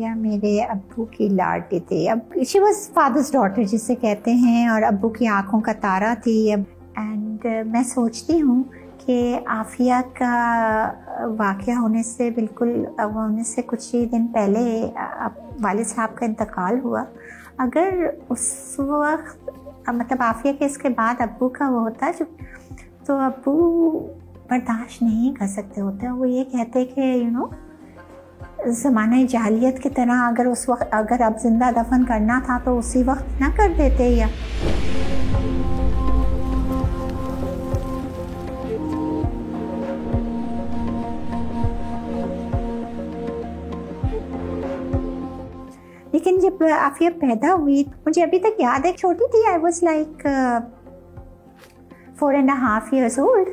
या मेरे अब्बू की लाडली थी। अब शी वाज फादर्स डॉटर जिसे कहते हैं, और अब्बू की आंखों का तारा थी। एंड मैं सोचती हूँ कि आफिया का वाक़या होने से कुछ ही दिन पहले वालिद साहब का इंतकाल हुआ। अगर उस वक्त मतलब आफिया के इसके बाद अब्बू का वो होता तो अब्बू बर्दाश्त नहीं कर सकते होते। वो ये कहते कि ज़माने जालियत की तरह अगर उस वक्त अगर अब जिंदा दफन करना था तो उसी वक्त ना कर देते। या लेकिन जब आफिया पैदा हुई मुझे अभी तक याद है, छोटी थी, I was like 4.5 years old।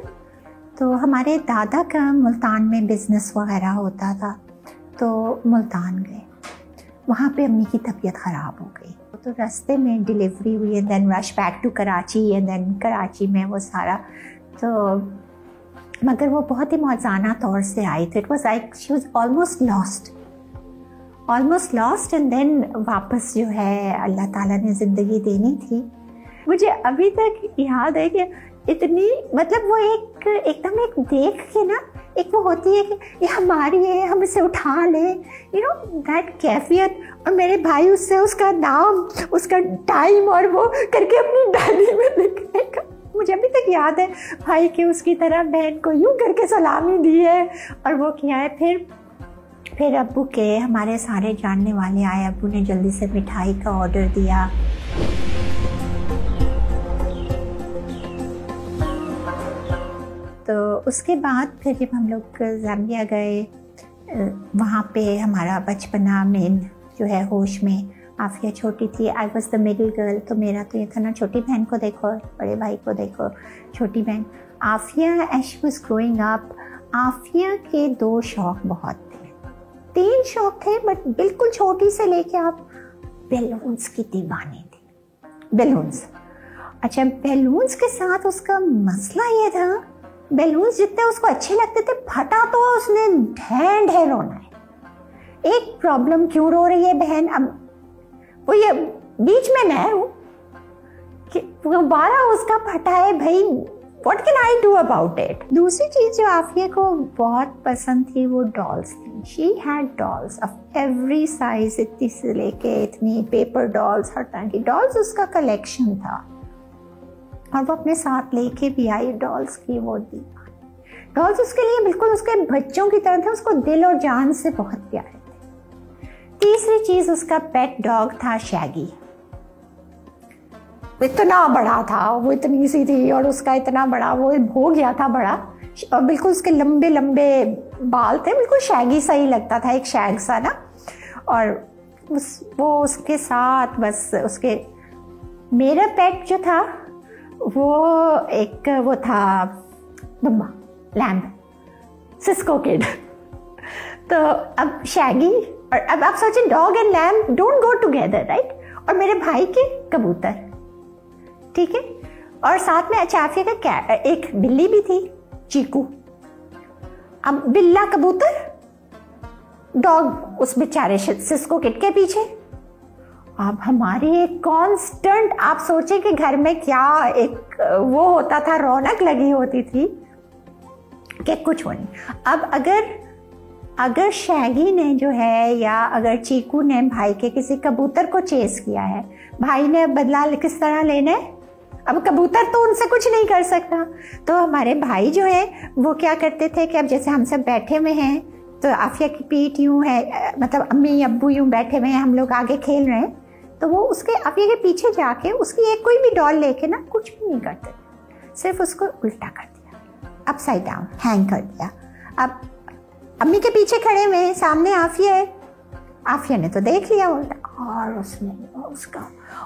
तो हमारे दादा का मुल्तान में बिज़नेस वगैरह होता था, तो मुल्तान गए। वहाँ पे अम्मी की तबीयत ख़राब हो गई, तो रास्ते में डिलीवरी हुई and then rush back to Karachi and then Karachi में वो सारा। तो मगर वो बहुत ही मौजाना तौर से आई थी। It was like she was almost lost and then वापस जो है अल्लाह ताला ने ज़िंदगी देनी थी। मुझे अभी तक याद है कि इतनी मतलब वो एकदम एक देख के ना, एक वो होती है कि ये हमारी है, हम इसे उठा लें, दैट कैफियत। और मेरे भाई उससे उसका नाम, उसका टाइम और वो करके अपनी डायरी में लिखने का मुझे अभी तक याद है। भाई की उसकी तरह बहन को यूं करके सलामी दी है और वो किया है। फिर अब्बू के हमारे सारे जानने वाले आए। अब्बू ने जल्दी से मिठाई का ऑर्डर दिया। तो उसके बाद फिर जब हम लोग ज़ाम्बिया गए, वहाँ पे हमारा बचपना मेन जो है होश में। आफिया छोटी थी, I was the middle girl. तो मेरा तो ये था ना, छोटी बहन को देखो, बड़े भाई को देखो, छोटी बहन। Aafia as she was growing up, Aafia के 2 शौक बहुत थे, 3 शौक थे, बट बिल्कुल छोटी से लेके आप बैलून्स की दीवानी थी। बैलून्स, अच्छा, बैलून्स के साथ उसका मसला ये था, बैलून्स जितने उसको अच्छे लगते थे, फटा तो उसने ढेर रोना है। एक प्रॉब्लम, क्यों रो रही है बहन? अब वो ये बीच में मैं हूँ कि दोबारा उसका फटा है भाई, What can I do about it? दूसरी चीज़ जो आफिया को बहुत पसंद थी वो डॉल्स थी। She had dolls of every size, इतनी से लेके इतनी, पेपर डॉल्स, हर तरह की डॉल्स उसका कलेक्शन था। और वो अपने साथ लेके भी आई डॉल्स की वो दीवानी। डॉल्स उसके लिए बिल्कुल उसके बच्चों की तरह थे, उसको दिल और जान से बहुत प्यारे थे। तीसरी चीज़ उसका पेट डॉग था शैगी। इतना बड़ा था, वो इतनी सी थी और उसका इतना बड़ा वो हो गया था बड़ा, और बिल्कुल उसके लंबे लंबे बाल थे, बिल्कुल शैगी सा ही लगता था, एक शैग सा ना। और वो उसके साथ बस उसके, मेरा पेट जो था वो था बम्बा, लैम्ब, सिस्को किड। तो अब शैगी और अब आप सोचिए, dog and lamb don't go together, right? और मेरे भाई के कबूतर, ठीक है। और साथ में अच्छा आफिया का एक बिल्ली भी थी, चीकू। अब बिल्ला, कबूतर, डॉग उस बेचारे सिस्को किट के पीछे। अब हमारी एक कांस्टेंट, आप सोचे कि घर में क्या एक वो होता था, रौनक लगी होती थी कि कुछ हो नहीं। अब अगर शैगी ने जो है, या अगर चीकू ने भाई के किसी कबूतर को चेस किया है, भाई ने बदला किस तरह लेना है? अब कबूतर तो उनसे कुछ नहीं कर सकता। तो हमारे भाई जो है वो क्या करते थे कि अब जैसे हम सब बैठे हुए हैं, तो आफिया की पीठ यूँ है, मतलब अम्मी अब्बू यूँ बैठे हुए हैं, हम लोग आगे खेल रहे हैं, तो वो उसके आफिया के पीछे जाके उसकी एक कोई भी डॉल लेके ना कुछ भी नहीं करते, सिर्फ उसको उल्टा कर दिया, अपसाइड डाउन हैंग कर दिया। अब अम्मी के पीछे खड़े हुए, सामने आफिया है, आफिया ने तो देख लिया उल्टा, और उसने उसका,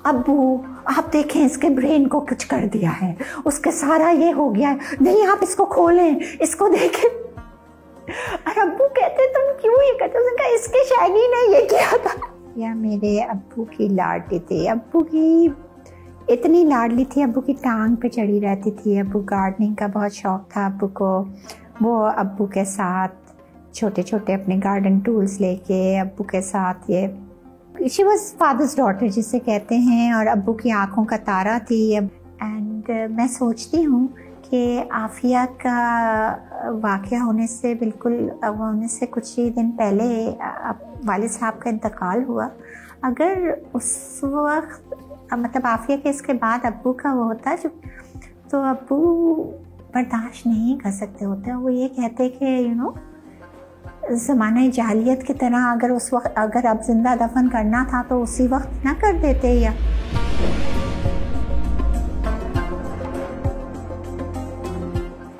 अब्बू आप देखें इसके ब्रेन को कुछ कर दिया है, उसके सारा ये हो गया है, नहीं आप इसको खोलें, इसको देखें। और अब्बू कहते तुम क्यों ये करते? उसने कहा इसके शैगी ने ये किया था। या मेरे अब्बू की लाडली थी, अब्बू की इतनी लाडली थी, अब्बू की टांग पे चढ़ी रहती थी। अब्बू गार्डनिंग का बहुत शौक था अब्बू को, वो अब्बू के साथ छोटे छोटे अपने गार्डन टूल्स लेके अब्बू के साथ ये शी वॉज फादर्स डॉटर जिसे कहते हैं, और अब्बू की आंखों का तारा थी। एंड मैं सोचती हूँ कि आफिया का वाक़या होने से कुछ ही दिन पहले वालिद साहब का इंतकाल हुआ। अगर उस वक्त मतलब आफिया के इसके बाद अब्बू का वो होता तो अब्बू बर्दाश्त नहीं कर सकते होते। वो ये कहते कि ज़माना जालियत की तरह अगर अब जिंदा दफन करना था तो उसी वक्त ना कर देते। या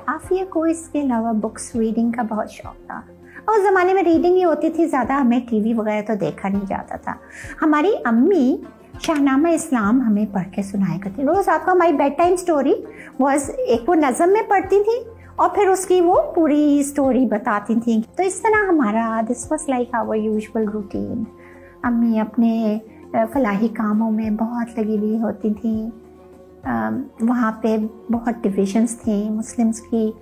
आफिया को इसके अलावा बुक्स रीडिंग का बहुत शौक था। और उस ज़माने में रीडिंग ही होती थी ज़्यादा, हमें टीवी वगैरह तो देखा नहीं जाता था। हमारी अम्मी शाहनामा इस्लाम हमें पढ़ के सुनाया करती। रोज़ रात को हमारी बेड टाइम स्टोरी वॉज एक वो नज़म में पढ़ती थी और फिर उसकी वो पूरी स्टोरी बताती थी। तो इस तरह हमारा this was like our usual routine. अम्मी अपने फलाही कामों में बहुत लगी हुई होती थी। वहाँ पे बहुत डिविजन्स थी मुस्लिम्स की,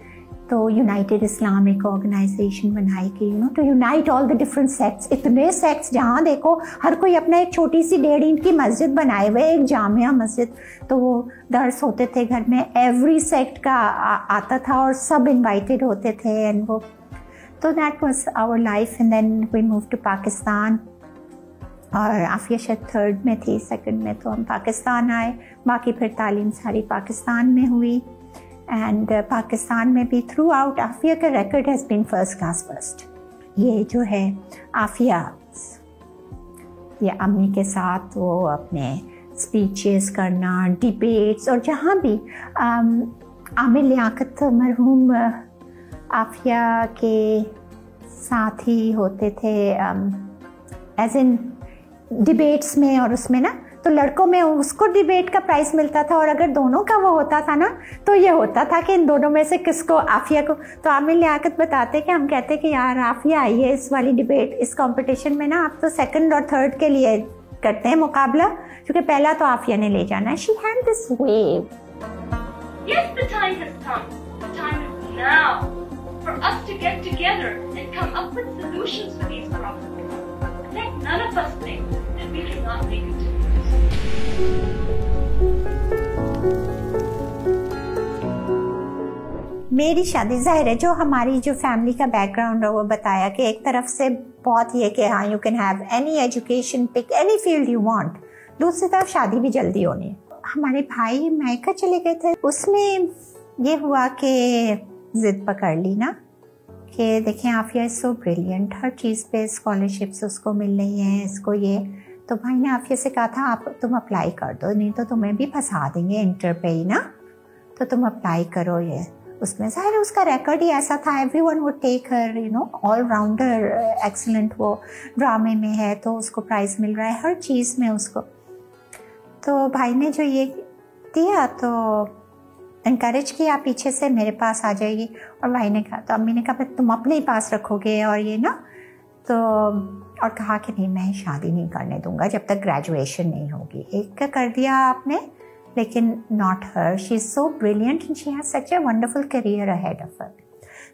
तो यूनाइटेड इस्लामिक ऑर्गेनाइजेशन बनाई गई to unite all the different sects. इतने सेक्ट्स, जहाँ देखो हर कोई अपना एक छोटी सी 1.5 इंच की मस्जिद बनाए हुए, एक जामिया मस्जिद। तो वो दर्स होते थे घर में, एवरी सेक्ट का आता था और सब इनवाइटेड होते थे। एंड वो तो that was our life. And then we move to Pakistan, और आफिया शायद 3rd में थी, 2nd में तो हम पाकिस्तान आए। बाकी फिर तालीम सारी पाकिस्तान में हुई। एंड पाकिस्तान में भी थ्रू आउट आफिया का record has been first class first. ये जो है आफिया, ये अम्मी के साथ वो अपने स्पीचेस करना, डिबेट्स, और जहाँ भी आमिर लियाकत मरहूम आफिया के साथ ही होते थे एज इन डिबेट्स में। और उसमें ना तो लड़कों में उसको डिबेट का प्राइज़ मिलता था, और अगर दोनों का वो होता था ना तो ये होता था कि इन दोनों में से किसको, आफिया को। तो आमिर लियाकत बताते कि हम कहते कि यार आफिया आई है इस वाली डिबेट, इस कंपटीशन में ना आप तो 2nd और 3rd के लिए करते हैं मुकाबला, क्योंकि पहला तो आफिया ने ले जाना है। She had this wave. Yes, the time has come. The time is now for us to get together and come up with solutions for these problems. Let none of us think that we cannot make it. मेरी शादी, जाहिर है जो हमारी जो family का background है वो बताया कि एक तरफ से बहुत ये कि हाँ you can have any education, pick any field you want, दूसरी तरफ शादी भी जल्दी होनी है। हमारे भाई मायका चले गए थे, उसमें ये हुआ कि जिद पकड़ ली ना कि देखें आफिया इज सो ब्रिलियंट, हर चीज़ पे स्कॉलरशिप्स उसको मिल रही हैं, इसको ये। तो भाई ने आफिया से कहा था आप तुम अप्लाई कर दो, नहीं तो तुम्हें भी फंसा देंगे इंटर पे ही ना, तो तुम अप्लाई करो। ये उसमें ज़ाहिर उसका रिकॉर्ड ही ऐसा था, everyone would take her, all rounder, excellent, वो ड्रामे में है तो उसको प्राइज़ मिल रहा है, हर चीज़ में उसको। तो भाई ने जो ये दिया तो इनकरेज किया पीछे से मेरे पास आ जाएगी, और भाई ने कहा, तो अम्मी ने कहा तुम अपने ही पास रखोगे और ये ना, तो और कहा कि नहीं मैं शादी नहीं करने दूंगा जब तक ग्रेजुएशन नहीं होगी। एक का कर दिया आपने, लेकिन not her, she is so brilliant and she has such a wonderful career ahead of her.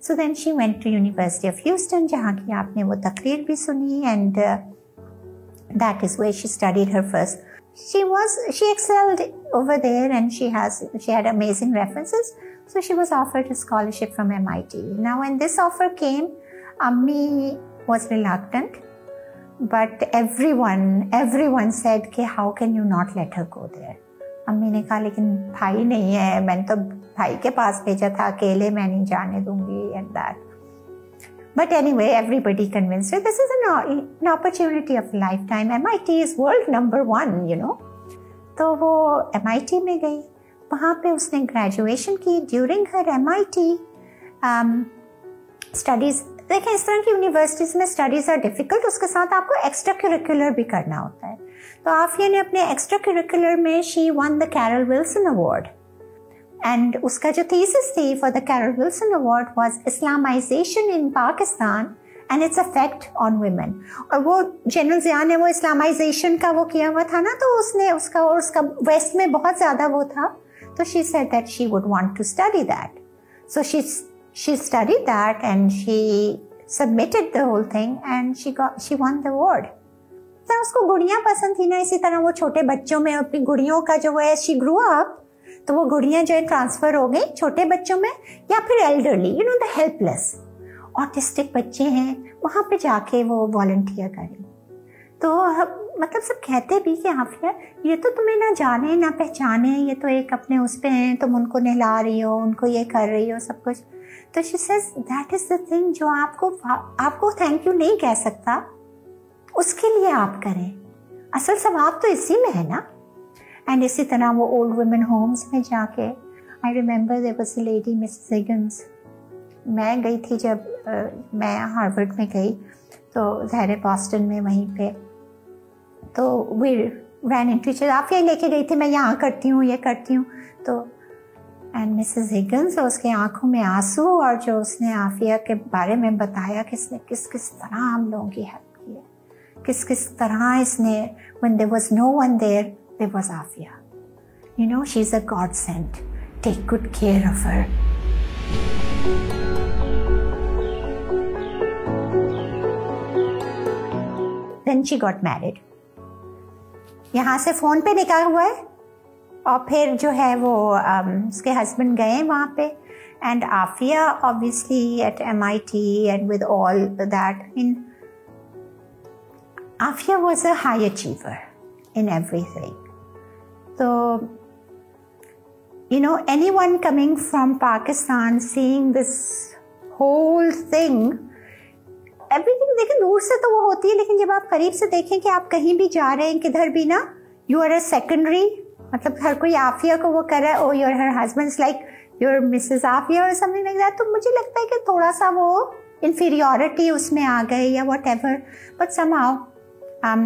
So then she went to university of Houston, जहाँ की आपने वो तकरीर भी सुनी, and that is where she studied her first. She excelled over there, and she had amazing references, so she was offered a scholarship from MIT. Now when this offer came, Ammi was reluctant, but everyone said कि how can you not let her go there? अम्मी ने कहा लेकिन भाई नहीं है, मैंने तो भाई के पास भेजा था, अकेले मैं नहीं जाने दूंगी, and that. But anyway, everybody convinced her this is an opportunity of a lifetime. MIT is world number 1, तो वो MIT में गई, वहाँ पे उसने ग्रेजुएशन की। ड्यूरिंग हर MIT स्टडीज़, देखें इस तरह की यूनिवर्सिटीज़ में स्टडीज़ आर डिफ़िकल्ट, उसके साथ आपको एक्स्ट्रा करिकुलर भी करना होता है। तो आफिया ने अपने एक्स्ट्रा करिकुलर में she won the Carol Wilson award, and उसका जो थीसिस थी for the Carol Wilson award was Islamisation in Pakistan and its effect on women. और वो जनरल ज़िया ने वो इस्लामाइजेशन का वो किया हुआ था ना, तो उसने उसका वेस्ट में बहुत ज़्यादा वो था, तो she said that she would want to study that, so she studied that and she submitted the whole thing and she won the award. तो उसको गुड़ियाँ पसंद थी ना, इसी तरह वो छोटे बच्चों में अपनी गुड़ियों का जो है she grew up, तो वो गुड़ियाँ जो है ट्रांसफर हो गई छोटे बच्चों में, या फिर elderly, you know, the helpless, autistic बच्चे हैं, वहाँ पे जाके वो वॉलंटियर करी। तो मतलब सब कहते भी कि आफिया ये तो तुम्हें ना जाने ना पहचाने, ये तो एक अपने उस पे हैं, तुम उनको नहला रही हो, उनको ये कर रही हो सब कुछ। तो she says that is the thing जो आपको थैंक यू नहीं कह सकता, उसके लिए आप करें, असल सवाब तो इसी में है ना। एंड इसी तरह वो ओल्ड वुमेन होम्स में जाके, I remember there was a lady Mrs Higgins, मैं गई थी जब मैं हार्वर्ड में गई, तो ज़ाहिर बॉस्टन में वहीं पे, तो we ran in teacher, Aafia लेके गई थी, मैं यहाँ करती हूँ ये करती हूँ, तो एंड मिसेस हिगन्स, उसके आंखों में आंसू, और जो उसने आफिया के बारे में बताया कि इसने किस किस तरह हम लोगों की हेल्प की है, किस किस तरह इसने, when there was no one there was Afiya. You know, she's a godsend. Take good care of her. Then she got married. यहाँ से फ़ोन पे निकाह हुआ है, और फिर जो है वो उसके हस्बैंड गए वहाँ पे, and Afiya obviously at MIT and with all that, I mean, Afiya was a high achiever in everything. So, you know, anyone coming from Pakistan seeing this whole thing, everything देखिए दूर से तो वो होती है, लेकिन जब आप करीब से देखें कि आप कहीं भी जा रहे हैं किधर भी ना, you are a secondary, मतलब हर कोई आफिया को वो कर रहा है, oh your her husband's like your Mrs. Afiya or something like that, तो मुझे लगता है कि थोड़ा सा वो inferiority उसमें आ गई या whatever, but somehow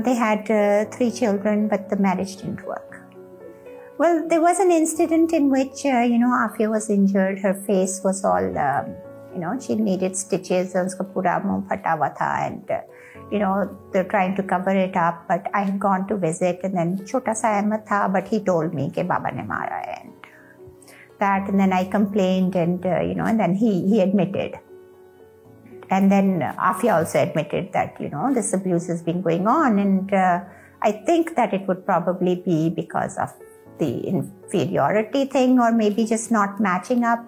they had 3 children, but the marriage didn't work. Well, there was an incident in which, you know, Afiya was injured. Her face was all, you know, she needed stitches. Uska pura muh phata hua tha, and, you know, they're trying to cover it up. But I had gone to visit, and then chota sa Ahmed tha, but he told me ke Baba ne mara hai, and that, and then I complained, and, you know, and then he admitted. And then Afiya also admitted that, you know, this abuse has been going on, and I think that it would probably be because of the inferiority thing, or maybe just not matching up.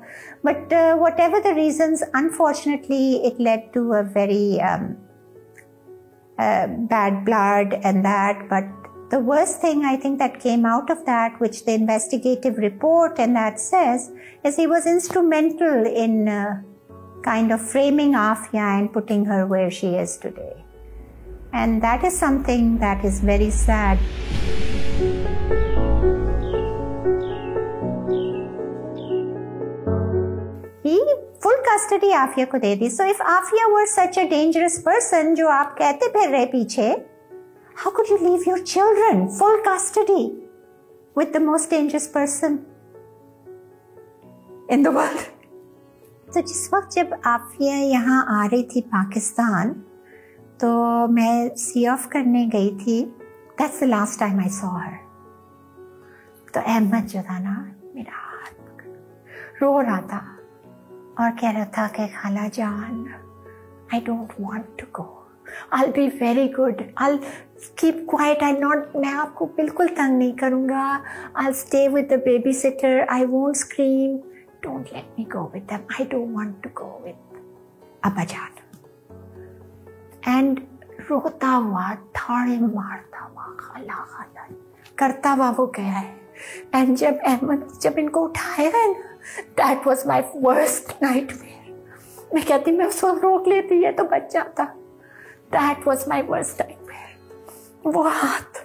But whatever the reasons, unfortunately, it led to a very bad blood and that. But the worst thing I think that came out of that, which the investigative report and that says, is he was instrumental in kind of framing Afiya and putting her where she is today. And that is something that is very sad. He full custody Afiya को दे दी. So if Afiya were such a dangerous person, जो आप कहते फिर रहे पीछे, how could you leave your children full custody with the most dangerous person in the world? तो जिस वक्त जब आफिया यहाँ आ रही थी पाकिस्तान, तो मैं सी ऑफ करने गई थी. That's the last time I saw her. तो अहमद जो था ना, मेरा हाथ रो रहा था और कह रहा था कि खाला जान, I don't want to go. I'll be very good. I'll keep quiet. मैं आपको बिल्कुल तंग नहीं करूँगा. I'll stay with the babysitter. I won't scream. Don't let me go with them. I don't want to go with Abba Jaan. And रोता हुआ, थाड़े मारता हुआ, खाला खाला करता हुआ वो गया है. And जब इनको उठाया है ना, that was my worst nightmare. मैं कहती मैं उसको रोक लेती है तो बच जाता. That was my worst nightmare. वो हाथ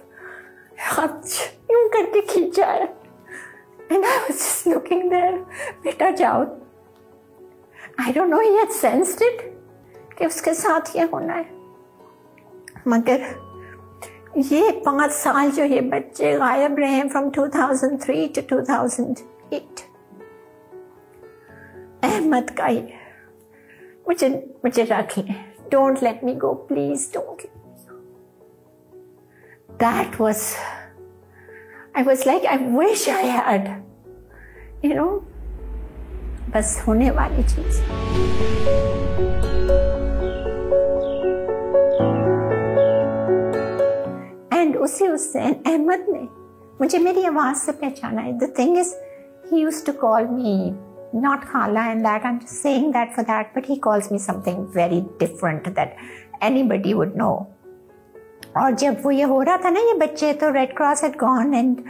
यूं करके खींचा है. And I was just looking there. बेटा जाओ. I don't know, he had sensed it कि उसके साथ ये होना है. मगर ये 5 साल जो ये बच्चे गायब रहे from 2003 to 2008. अहमद का ही मुझे रख ले. Don't let me go, please don't let me go. That was, I was like, I wish I had, you know, बस होने वाली चीज़. उससे अहमद ने मुझे मेरी आवाज़ से पहचाना है. The thing is he used to call me not Khala and that, I'm just saying that for that, but he calls me something very different that anybody would know. और जब वो ये हो रहा था ना ये बच्चे, तो Red Cross had gone and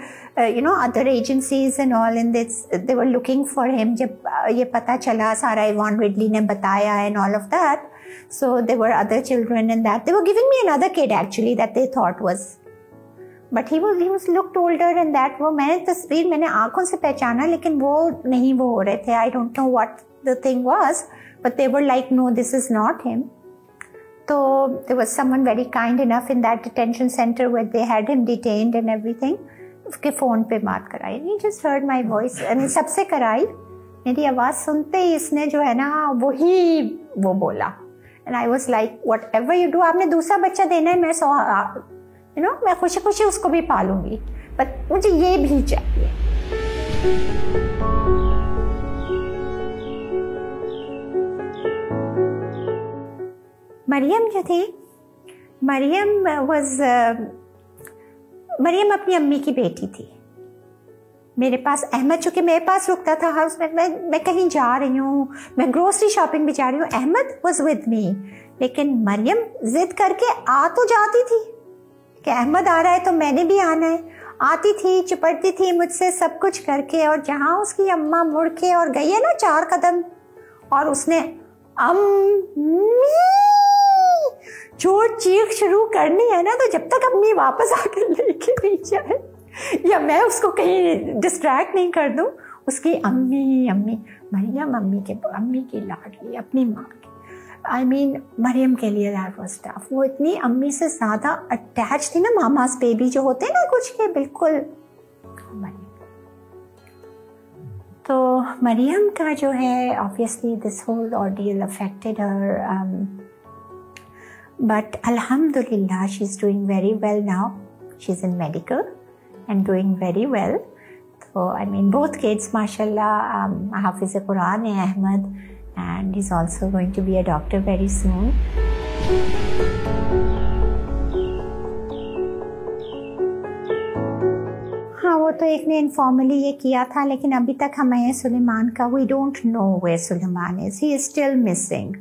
other agencies and all, and they were looking for him. जब ये पता चला सारा इवान रिडली ने बताया and all of that, so there were other children and that they were giving me another kid actually that they thought was, but he was looked older and that. वो मैंने तस्वीर मैंने आंखों से पहचाना, लेकिन वो नहीं वो हो रहे थे. I don't know what the thing was, but they were like, no, this is not him. So there was someone very kind enough in that detention center where they had him detained and everything. उसके phone पे बात कराई. He just heard my voice and सबसे कराई. मेरी आवाज़ सुनते ही इसने जो है ना वो बोला. And I was like, whatever you do, आपने दूसरा बच्चा देना है, मैं खुशी खुशी उसको भी पालूंगी, बट मुझे ये भी चाहिए. मरियम जो थी, मरियम अपनी अम्मी की बेटी थी. मेरे पास अहमद चूँकि मेरे पास रुकता था हाउस में, मैं कहीं जा रही हूँ, मैं ग्रोसरी शॉपिंग भी जा रही हूँ, अहमद वॉज विद मी, लेकिन मरियम जिद करके आ तो जाती थी कि अहमद आ रहा है तो मैंने भी आना है. आती थी, चिपटती थी मुझसे सब कुछ करके, और जहाँ उसकी अम्मा मुड़ के और गई है ना 4 कदम, और उसने अम्मी जो चीख शुरू करनी है ना, तो जब तक अम्मी वापस आकर लेके नहीं जाए या मैं उसको कहीं डिस्ट्रैक्ट नहीं कर दूं, उसकी अम्मी मरियम अम्मी की लाडली अपनी माँ की. I mean, मरियम के लिए that was tough. वो इतनी अम्मी से ज़्यादा अटैच थी ना, मामास बेबी जो होते हैं ना कुछ के, बिल्कुल. तो मरियम का जो है, obviously this whole ordeal affected her, but alhamdulillah she's doing very well now. She's in medical and doing very well. So I mean, both kids, mashallah, Hafiz Quran hai Ahmad, and he's also going to be a doctor very soon. हाँ, वो तो एक ने informally ये किया था, लेकिन अभी तक हमें सुलेमान का we don't know where Suleman is. He is still missing.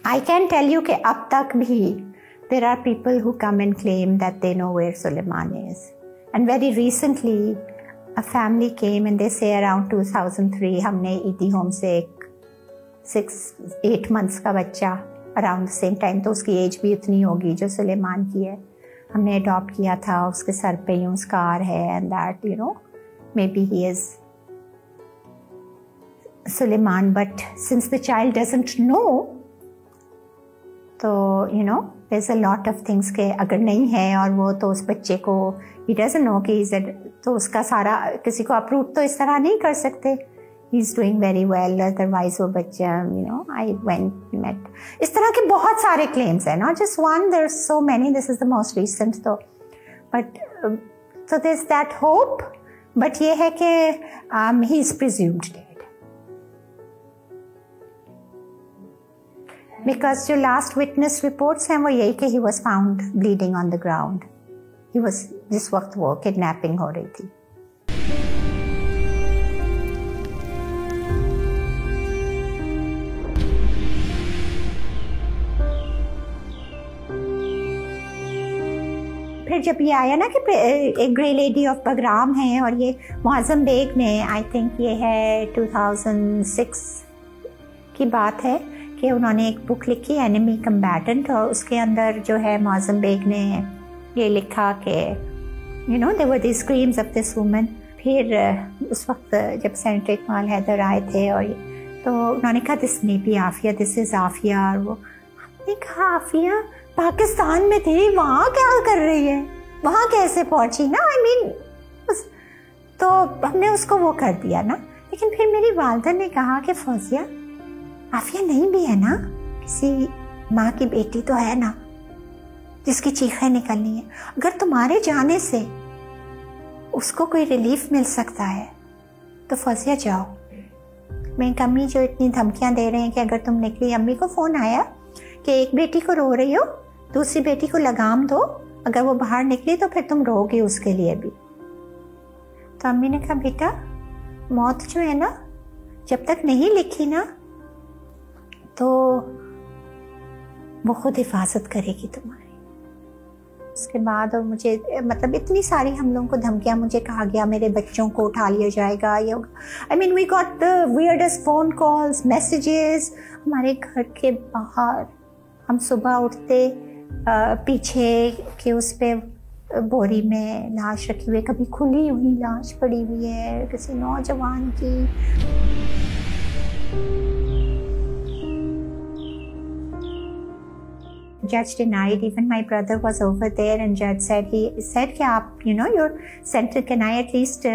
I can tell you कि अब तक भी there are people who come and claim that they know where Suleman is. And very recently a family came and they say around 2003 हमने ईदी home से एक 6-8 months का बच्चा around the same time, तो उसकी एज भी उतनी होगी जो सुलेमान की है, हमने अडॉप्ट किया था. उसके सर पे यूं स्कार है and that maybe he is Suleman, but since the child doesn't know, तो there's a lot of things के अगर नहीं है और वो तो उस बच्चे को he doesn't know कि तो उसका सारा किसी को अप्रूव तो इस तरह नहीं कर सकते. He's doing very well, otherwise वो बच्चा I went met. इस तरह के बहुत सारे claims हैं, not just one, there's so many. This is the most recent though, but so there's that hope, but ये है कि he is presumed dead. Because जो last witness reports हैं वो यही कि he was found bleeding on the ground. He was जिस वक्त वो kidnapping हो रही थी. फिर जब ये आया ना कि एक ग्रे लेडी ऑफ बगराम है, और ये मुअज़्ज़म बेग ने, आई थिंक ये है 2006 की बात है, कि उन्होंने एक बुक लिखी एनिमी कम्बैटेंट, और उसके अंदर जो है मुअज़्ज़म बेग ने ये लिखा कि there were these screams of this woman. फिर उस वक्त जब सेनेटर इकबाल हैदर आए थे और तो उन्होंने कहा this may be Aafia, this is Aafia, और वो हमने कहा आफिया पाकिस्तान में थी, वहाँ क्या कर रही है, वहाँ कैसे पहुँची ना, आई मीन तो हमने उसको वो कर दिया ना. लेकिन फिर मेरी वालदा ने कहा कि फौजिया आफिया नहीं भी है ना, किसी माँ की बेटी तो है ना जिसकी चीखें निकलनी है, अगर तुम्हारे जाने से उसको कोई रिलीफ मिल सकता है तो फौजिया जाओ. मैं अम्मी जो इतनी धमकियां दे रहे हैं कि अगर तुम निकली, अम्मी को फ़ोन आया कि एक बेटी को रो रही हो, दूसरी बेटी को लगाम दो, अगर वो बाहर निकली तो फिर तुम रोगी उसके लिए भी। तो अम्मी ने कहा बेटा मौत जो है ना जब तक नहीं लिखी ना तो वो खुद हिफाजत करेगी तुम्हारी। उसके बाद और मुझे मतलब इतनी सारी हम लोगों को धमकियां, मुझे कहा गया मेरे बच्चों को उठा लिया जाएगा, ये I mean we got the weirdest phone calls, messages. हमारे घर के बाहर हम सुबह उठते पीछे के उस पे बोरी में लाश रखी हुई, कभी खुली हुई लाश पड़ी हुई है किसी नौजवान की। Judge denied. Even my brother was over there, and judge said, he said, "कि आप, you know, you're sent. Can I at least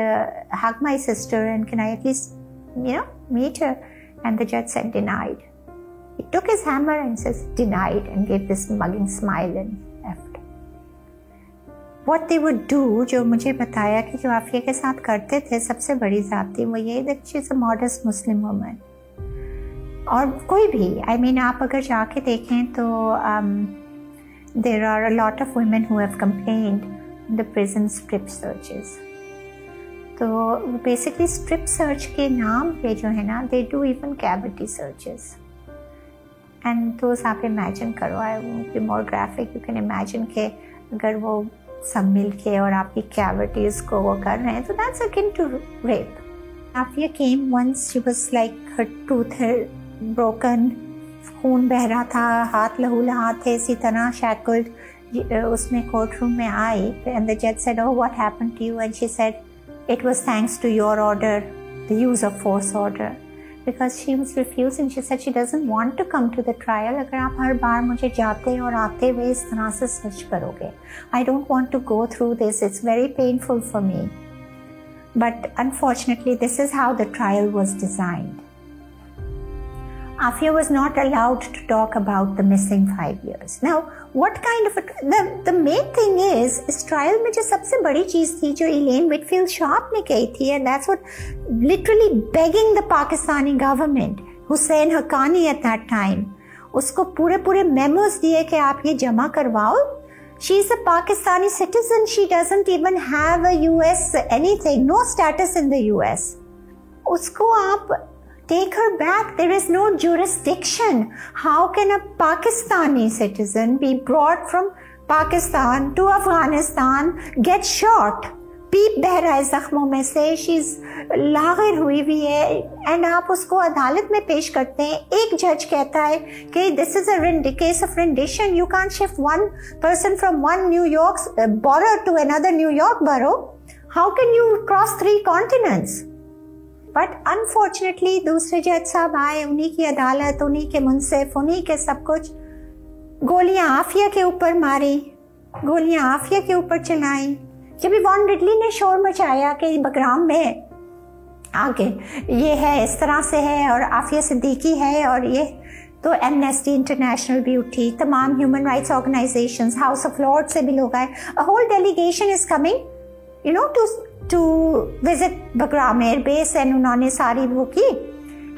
hug my sister, and can I at least, you know, meet her?" And the judge said denied. He took his hammer and says denied, and gave this mugging smile and left. What they would do, जो मुझे बताया कि जो आफिया के साथ करते थे, सबसे बड़ी ज़्यादती वो ये that she's a modest Muslim woman. और कोई भी, आई मीन आप अगर जाके देखें तो there are a lot of women who have complained the prison strip searches. तो बेसिकली स्ट्रिप सर्च के नाम पे जो है ना they do even cavity searches, and those आप इमेजिन करो, I won't be more graphic, you can imagine के अगर वो सब मिल के और आपकी कैविटीज़ को वो कर रहे हैं तो that's akin to rape. Afiye came once, she was like her tooth broken, खून बह रहा था, हाथ लहूलुहान थे, इसी तरह shackled, उसमें कोर्ट रूम में आई, and the judge said, "Oh, what happened to you?" And she said, "It was thanks to your order, the use of force order." Because she was refusing, she said she doesn't want to come to the trial. अगर आप हर बार मुझे जाते और आते हुए इस तरह से सर्च करोगे, I don't want to go through this. It's very painful for me. But unfortunately, this is how the trial was designed. Afiye was not allowed to talk about the missing 5 years. Now, what kind of the main thing is, इस trial में जो सबसे बड़ी चीज़ थी जो Elaine Whitfield Sharp ने कही थी, and that's what literally begging the Pakistani government, Hussein Haqqani at that time, उसको पूरे memos दिए कि आप ये जमा करवाओ. She is a Pakistani citizen. She doesn't even have a US anything, no status in the US. उसको आप take her back. There is no jurisdiction. How can a Pakistani citizen be brought from Pakistan to Afghanistan, get shot, पीप बह रहा है जख्मों में से, she's लागिर हुई हुई है, एंड आप उसको अदालत में पेश करते हैं. एक जज कहता है कि this is a case of rendition, you can't shift one person from one New York borough to another New York borough. How can you cross 3 continents? But unfortunately दूसरे जज साहब आए, उन्हीं की अदालत, उन्हीं के मुंसिफ, उन्हीं के सब कुछ. गोलियां आफिया के ऊपर मारी, गोलियां आफिया के ऊपर चलाई. जब इवान रिडली ने शोर मचाया कि बगराम में आगे ये है, इस तरह से है, और आफिया सिद्दीकी है, और ये तो एमनेस्टी इंटरनेशनल भी उठी, तमाम human rights organisations, House of Lords से भी लोग आए. A whole delegation is coming, you know, to visit Bagram air base, and उन्होंने सारी वो की,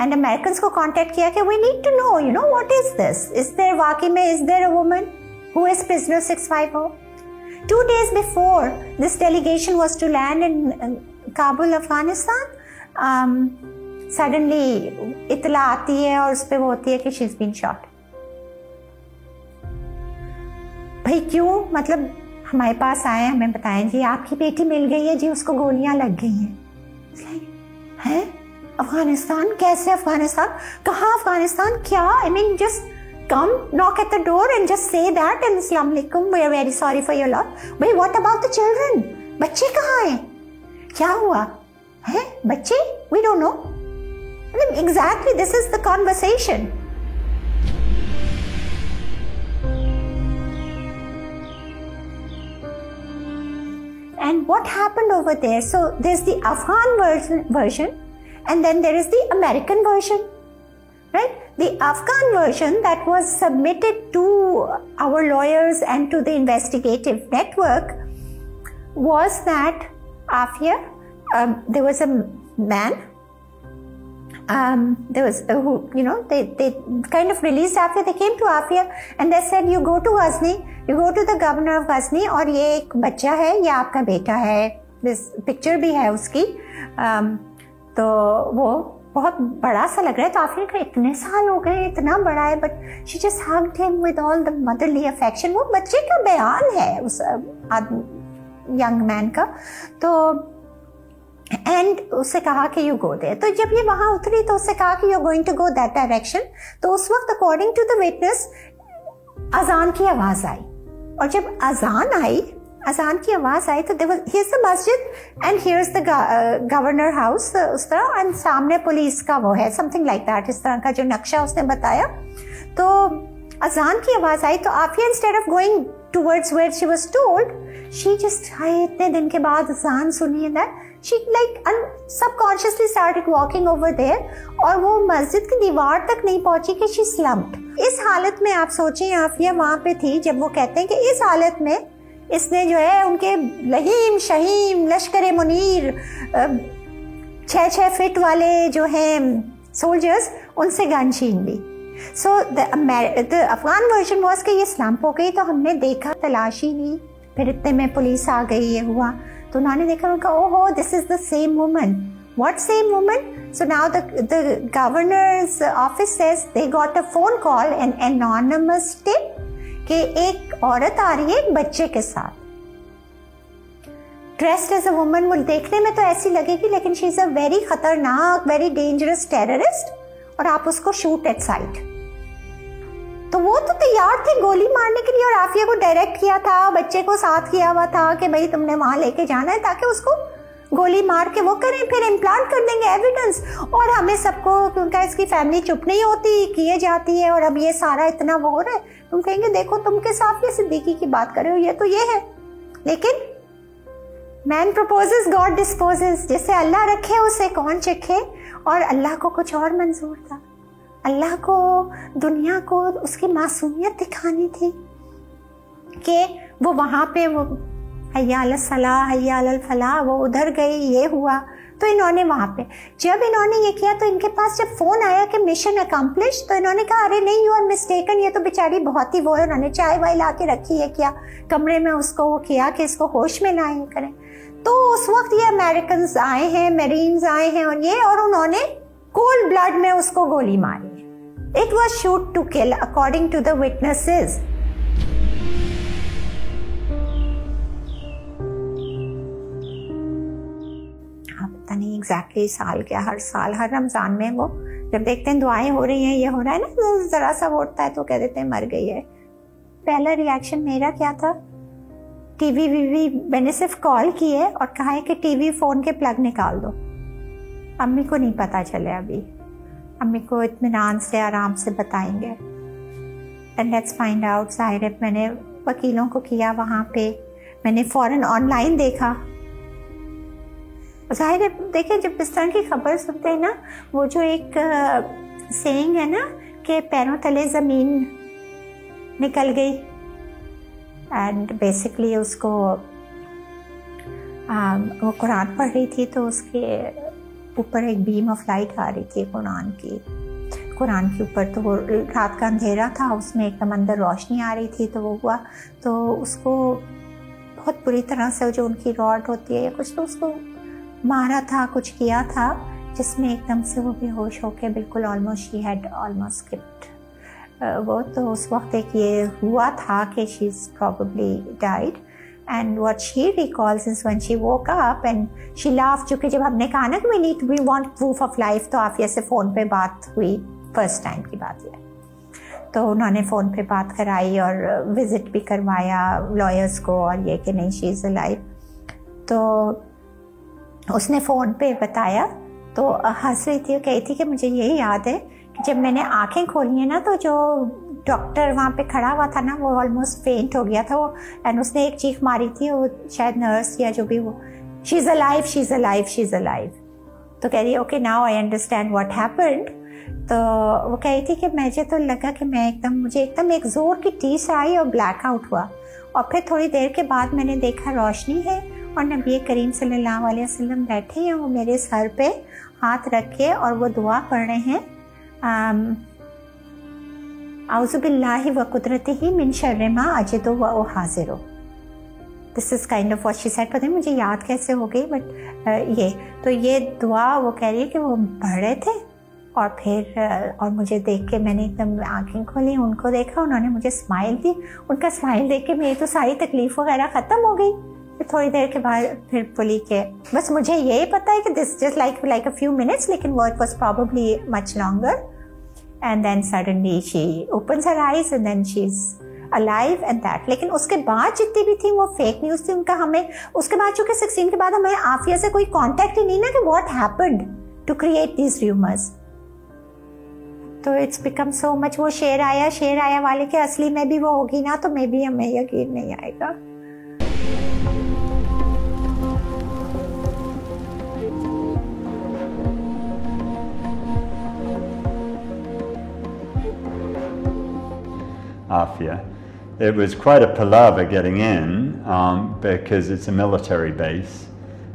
एंड अमेरिकन को कॉन्टेक्ट किया कि we need to know, you know, what is this, is there वाकई में, is there a woman who is prisoner 650? 2 days before this delegation was to land in Kabul, Afghanistan, suddenly इतला आती है और उस पे वो होती है कि she's been shot. भाई क्यों? मतलब हमारे पास आए, हमें बताएं जी आपकी बेटी मिल गई है जी, उसको गोलियां लग गई हैं. हैं? अफगानिस्तान? कैसे अफगानिस्तान? कहाँ अफगानिस्तान? क्या? I mean just come, knock at the door and just say that, and Assalamu alaikum, we are very sorry for your loss. But what about the children? बच्चे कहाँ हैं? क्या हुआ? हैं? बच्चे? We don't know. Exactly, this is the conversation. And what happened over there? So there's the Afghan version, and then there is the American version. Right? The Afghan version that was submitted to our lawyers and to the investigative network was that Afiye, there was a man there was they kind of released Afiye. They came to Afiye and they said, you go to Ghazni, you go to the governor of Ghazni, और ये एक बच्चा है, ये आपका बेटा है, this picture भी है उसकी, तो वो बहुत बड़ा सा लग रहा है। तो आफिया का इतने साल हो गए, इतना बड़ा है, but she just hugged him with all the motherly affection. वो बच्चे का बयान है उस यंग मैन का। तो एंड उससे कहा कि यू गो देयर। तो जब ये वहां उतरी तो उससे कहा कि you are going to go that direction. तो उस वक्त अकॉर्डिंग टू द विटनेस अजान की आवाज आई, और जब अजान की आवाज आई तो हियर इज द मस्जिद and here is the governor house उस तरह, एंड सामने पुलिस का वो है, समथिंग लाइक दैट, इस तरह का जो नक्शा उसने बताया। तो अजान की आवाज आई तो Aafia instead of going towards where she was told, she just इतने दिन के बाद अजान सुनी है that she like subconsciously started walking over there, और वो मस्जिद की दीवार तक नहीं पहुंची कि she slumped। इस हालत में आप सोचें आफिया वहां पे थी जब वो कहते हैं कि इस हालत में इसने जो है उनके लहीम शहीम लश्कर मुनीर 6-6 फीट वाले जो हैं सोल्जर्स, उनसे गन छीन ली। So the Afghan version was कि ये स्लम्प हो गई, तो हमने देखा, तलाशी ली, फिर इतने में पुलिस आ गई, ये हुआ। तो उन्होंने देखा, उनका ओहो this is the same woman. What same woman? So now the governors office says they got a phone call, an anonymous tip, कि एक औरत आ रही है एक बच्चे के साथ, ड्रेस्ड एज अ वुमन। वो देखने में तो ऐसी लगेगी, लेकिन शी इज अ वेरी खतरनाक, वेरी डेंजरस टेररिस्ट, और आप उसको शूट एट साइट। तो वो तो तैयार थे गोली मारने के लिए, और आफिया को डायरेक्ट किया था, बच्चे को साथ किया हुआ था कि भाई तुमने वहां लेके जाना है, ताकि उसको गोली मार के वो करें, फिर इम्प्लांट कर देंगे एविडेंस। और हमें सबको, क्योंकि इसकी फैमिली चुप नहीं होती, किए जाती है, और अब ये सारा इतना वो हो रहा है, तुम कहेंगे देखो तुम के साथ ये सिद्दीकी की बात कर रहे हो, ये तो ये है। लेकिन मैन प्रपोजेस गॉड डिस्पोजेस, जैसे अल्लाह रखे उसे कौन चखे, और अल्लाह को कुछ और मंजूर था। अल्लाह को दुनिया को उसकी मासूमियत दिखानी थी कि वो वहां पे वो हय्या अल सलाह हय्या अल फलाह, वो उधर गई, ये हुआ। तो इन्होंने वहां पे जब इन्होंने ये किया तो इनके पास जब फोन आया कि मिशन अकम्प्लिश, तो इन्होंने कहा अरे नहीं, यू आर मिस्टेकन, ये तो बेचारी बहुत ही वो है। उन्होंने चाय वाय ला के रखी है, क्या कमरे में उसको वो किया कि इसको होश में लाए करें। तो उस वक्त ये अमेरिकन आए हैं, मेरीन्स आए हैं, और उन्होंने कोल्ड ब्लड में उसको गोली मारी। It was shoot to kill according to the witnesses. पता नहीं एग्जैक्टली साल क्या, हर साल हर रमजान में वो जब देखते हैं दुआएं हो रही हैं, ये हो रहा है ना, जरा सा उठता है तो कह देते हैं मर गई है। पहला रिएक्शन मेरा क्या था, टीवी वीवी मैंने सिर्फ कॉल की है और कहा है कि टीवी फोन के प्लग निकाल दो, अम्मी को नहीं पता चले, अभी अम्मी को इत्मीनान से आराम से बताएंगे, एंड लेट्स फाइंड आउट। जाहिर है मैंने वकीलों को किया वहाँ पे, मैंने फौरन ऑनलाइन देखा। जाहिर है देखिए जब इस तरह की खबर सुनते हैं ना, वो जो एक सेइंग है ना कि पैरों तले ज़मीन निकल गई, एंड बेसिकली उसको वो कुरान पढ़ रही थी तो उसके ऊपर एक बीम ऑफ लाइट आ रही थी कुरान के ऊपर, तो वो रात का अंधेरा था, उसमें एकदम अंदर रोशनी आ रही थी, तो वो हुआ तो उसको बहुत बुरी तरह से जो उनकी रॉड होती है या कुछ, तो उसको मारा था, कुछ किया था, जिसमें एकदम से वो बेहोश होके बिल्कुल almost she had almost skipped वो। तो उस वक्त एक ये हुआ था कि she is probably died, and what she recalls is when she woke up and she laughed, क्योंकि जब हमने कहा ना कि we want proof of life, तो आफिया से फ़ोन पे बात हुई, फर्स्ट टाइम की बात है, तो उन्होंने फ़ोन पे बात कराई और विज़िट भी करवाया लॉयर्स को, और ये कि नहीं शी इज़ अलाइव। तो उसने फ़ोन पे बताया, तो हंस रही थी, कही थी कि मुझे यही याद है कि जब मैंने आँखें खोली है ना, तो जो डॉक्टर वहाँ पे खड़ा हुआ था ना, वो ऑलमोस्ट फेंट हो गया था वो, एंड उसने एक चीख मारी थी, वो शायद नर्स या जो भी, वो she is alive, she is alive, she is alive. तो कह रही है okay now I understand what happened. तो वो कह रही थी कि मुझे तो लगा कि मुझे एकदम एक जोर की टीस आई और ब्लैक आउट हुआ, और फिर थोड़ी देर के बाद मैंने देखा रोशनी है और नबी करीम सल्लल्लाहु अलैहि वसल्लम बैठे हैं, वो मेरे सर पे हाथ रख के और वो दुआ पढ़ रहे हैं, आउज़ु बिल्लाहि व कुदरतिही मिन शर्रि मा अजिदु व उहाज़िरु। This is kind of what she said. पता नहीं मुझे याद कैसे हो गई, बट ये दुआ वो कह रही है कि वो पढ़ रहे थे और फिर और मुझे देख के मैंने एकदम आंखें खोली, उनको देखा, उन्होंने मुझे स्माइल दी। उनका स्माइल देख के मेरी तो सारी तकलीफ वगैरह ख़त्म हो गई। फिर थोड़ी देर के बाद फिर बोली के बस मुझे यही पता है कि this just like a few minutes, लेकिन वो it was probably much longer. And then suddenly she opens her eyes and then she is alive and that. लेकिन उसके बाद जितनी भी थी वो फेक न्यूज़ थी उनका। हमें उसके बाद चूँकि 16 के बाद हमें आफिया से कोई कॉन्टैक्ट ही नहीं ना कि what happened to create these rumours. So it's become so much. वो शेर आया वाले के असली में भी वो होगी ना, तो मे भी हमें यकीन नहीं आएगा। Afiye. It was quite a palaver getting in because it's a military base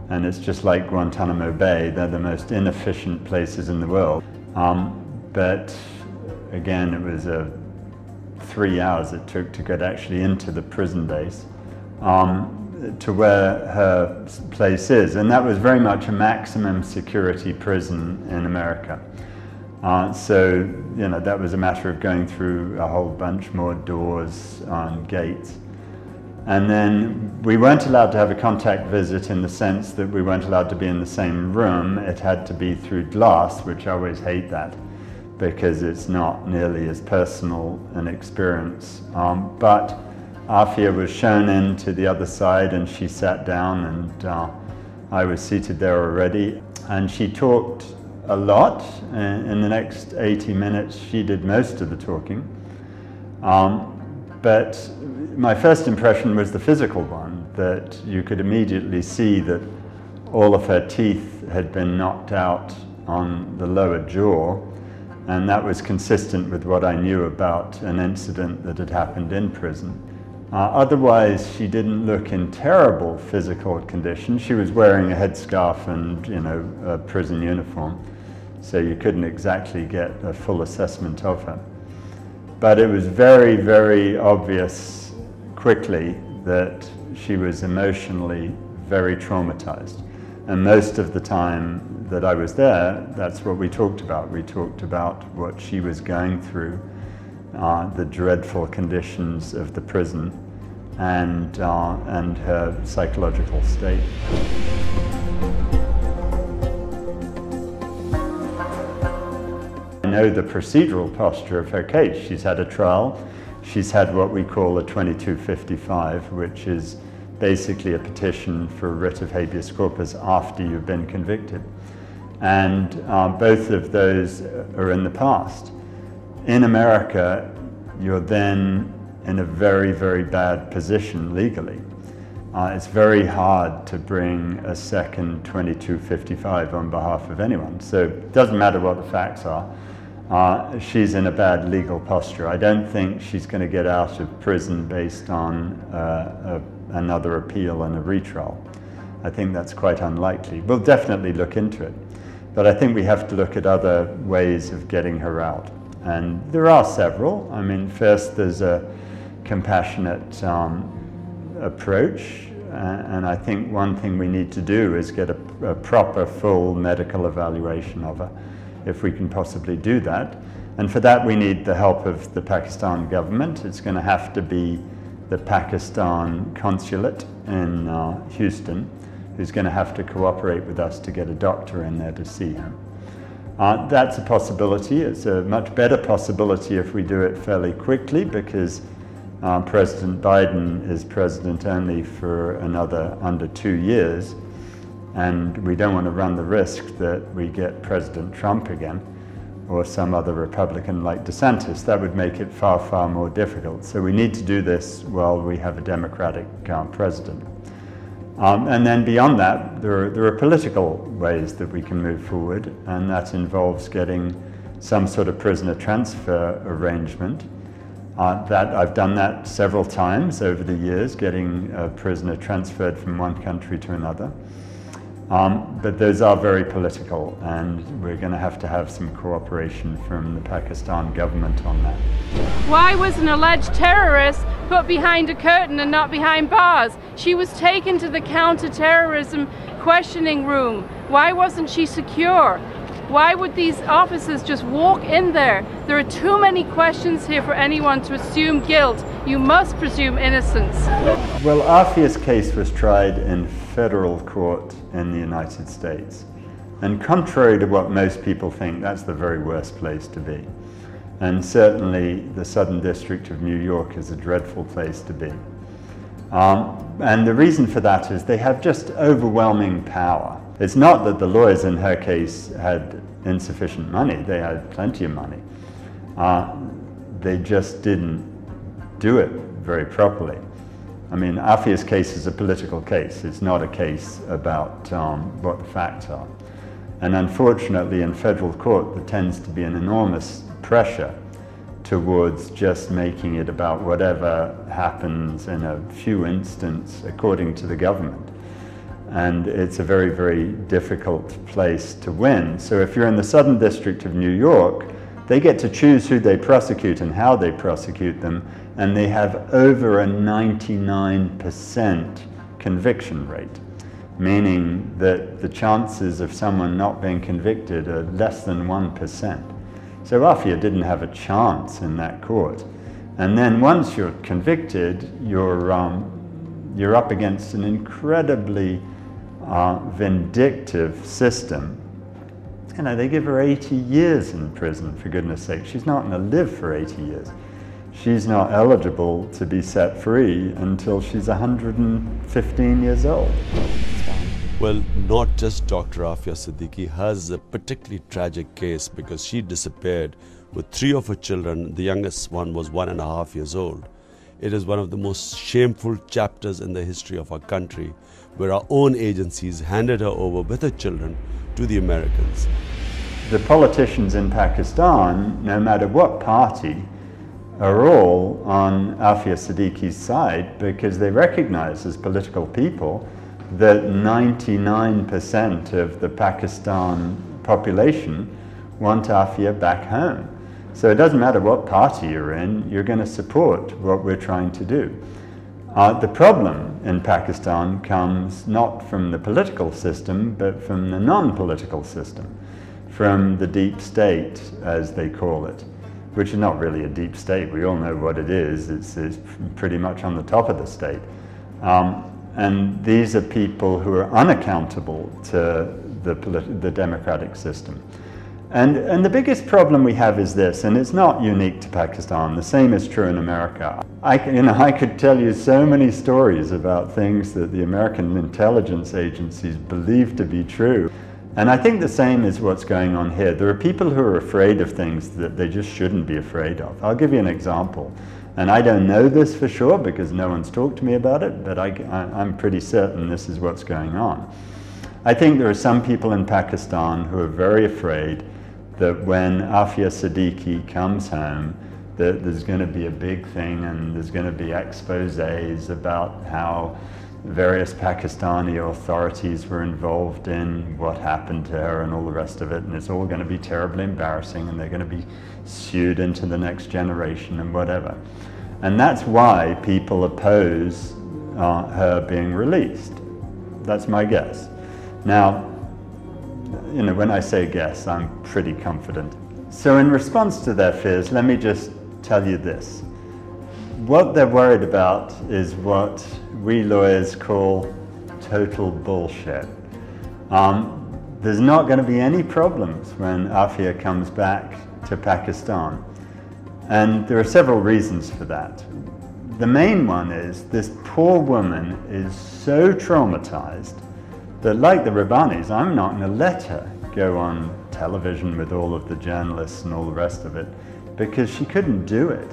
and it's just like Guantanamo Bay. They're the most inefficient places in the world. But again, it was 3 hours it took to get actually into the prison base to where her place is. And that was very much a maximum security prison in America. So, you know, that was a matter of going through a whole bunch more doors and gates. And then we weren't allowed to have a contact visit in the sense that we weren't allowed to be in the same room. It had to be through glass, which I always hate that because it's not nearly as personal an experience. But Afiye was shown in to the other side and she sat down and I was seated there already. And she talked a lot. In the next 80 minutes she did most of the talking, but my first impression was the physical one, that you could immediately see that all of her teeth had been knocked out on the lower jaw, and that was consistent with what I knew about an incident that had happened in prison. Otherwise, she didn't look in terrible physical condition. She was wearing a headscarf and, you know, a prison uniform, so you couldn't exactly get a full assessment of her. But it was very, very obvious quickly that she was emotionally very traumatized. And most of the time that I was there, that's what we talked about. We talked about what she was going through, the dreadful conditions of the prison, and her psychological state. I know the procedural posture of her case. She's had a trial. She's had what we call a 2255, which is basically a petition for a writ of habeas corpus after you've been convicted. And both of those are in the past. In America, you're then in a very, very bad position legally. It's very hard to bring a second 2255 on behalf of anyone. So it doesn't matter what the facts are. She's in a bad legal posture. I don't think she's going to get out of prison based on another appeal and a retrial. I think that's quite unlikely. We'll definitely look into it. But I think we have to look at other ways of getting her out. And there are several. I mean, first there's a compassionate approach. And I think one thing we need to do is get a proper, full medical evaluation of her, if we can possibly do that. And for that we need the help of the Pakistan government. It's going to have to be the Pakistan consulate in Houston who's going to have to cooperate with us to get a doctor in there to see her. That's a possibility. It's a much better possibility if we do it fairly quickly, because President Biden is president only for another under 2 years. And we don't want to run the risk that we get President Trump again, or some other Republican like DeSantis. That would make it far, far more difficult. So we need to do this while we have a Democratic president. And then beyond that, there are political ways that we can move forward, and that involves getting some sort of prisoner transfer arrangement. I've done that several times over the years, getting a prisoner transferred from one country to another. But those are very political, and we're going to have some cooperation from the Pakistan government on that. Why was an alleged terrorist put behind a curtain and not behind bars? She was taken to the counter-terrorism questioning room. Why wasn't she secure? Why would these officers just walk in there? There are too many questions here for anyone to assume guilt. You must presume innocence. Well, Afiye's case was tried in federal court in the United States. And contrary to what most people think, that's the very worst place to be. And certainly the Southern District of New York is a dreadful place to be. And the reason for that is they have just overwhelming power. It's not that the lawyers in her case had insufficient money, they had plenty of money. They just didn't do it very properly. I mean, Afiye's case is a political case. It's not a case about what the facts are. And unfortunately in federal court there tends to be an enormous pressure towards just making it about whatever happens in a few instances according to the government. And it's a very, very difficult place to win. So if you're in the Southern District of New York, they get to choose who they prosecute and how they prosecute them, and they have over a 99% conviction rate, meaning that the chances of someone not being convicted are less than 1%. So Afiye didn't have a chance in that court. And then once you're convicted, you're up against an incredibly vindictive system. You know, they give her 80 years in prison, for goodness sake. She's not going to live for 80 years. She's not eligible to be set free until she's 115 years old. Well, not just Dr. Afiye Sıddıki has a particularly tragic case because she disappeared with 3 of her children. The youngest one was 1.5 years old. It is one of the most shameful chapters in the history of our country, where our own agencies handed her over with her children to the Americans. The politicians in Pakistan, no matter what party, are all on Afiye Sıddıki's side because they recognize as political people that 99% of the Pakistan population want Afiye back home. So it doesn't matter what party you're in, you're going to support what we're trying to do. The problem in Pakistan comes not from the political system, but from the non-political system, from the deep state, as they call it, which is not really a deep state. We all know what it is. It's pretty much on the top of the state. And these are people who are unaccountable to the democratic system. And the biggest problem we have is this, and it's not unique to Pakistan, the same is true in America. I could tell you so many stories about things that the American intelligence agencies believe to be true. And I think the same is what's going on here. There are people who are afraid of things that they just shouldn't be afraid of. I'll give you an example. And I don't know this for sure because no one's talked to me about it, but I'm pretty certain this is what's going on. I think there are some people in Pakistan who are very afraid that when Afiye Sıddıki comes home, that there's going to be a big thing and there's going to be exposés about how various Pakistani authorities were involved in what happened to her and all the rest of it, and it's all going to be terribly embarrassing and they're going to be sued into the next generation and whatever. And that's why people oppose her being released. That's my guess. Now, you know, when I say guess, I'm pretty confident. So in response to their fears, let me just tell you this. What they're worried about is what we lawyers call total bullshit. There's not going to be any problems when Afiye comes back to Pakistan. And there are several reasons for that. The main one is this poor woman is so traumatized that, like the Rabbanis, I'm not going to let her go on television with all of the journalists and all the rest of it because she couldn't do it.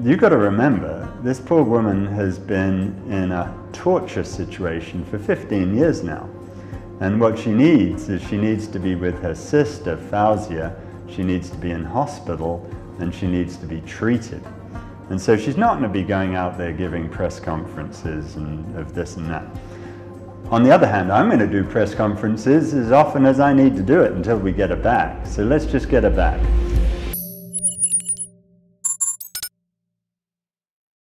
You've got to remember, this poor woman has been in a torture situation for 15 years now. And what she needs is she needs to be with her sister, Fawzia, she needs to be in hospital, and she needs to be treated. And so she's not going to be going out there giving press conferences and of this and that. On the other hand, I'm going to do press conferences as often as I need to do it until we get her back. So let's just get her back.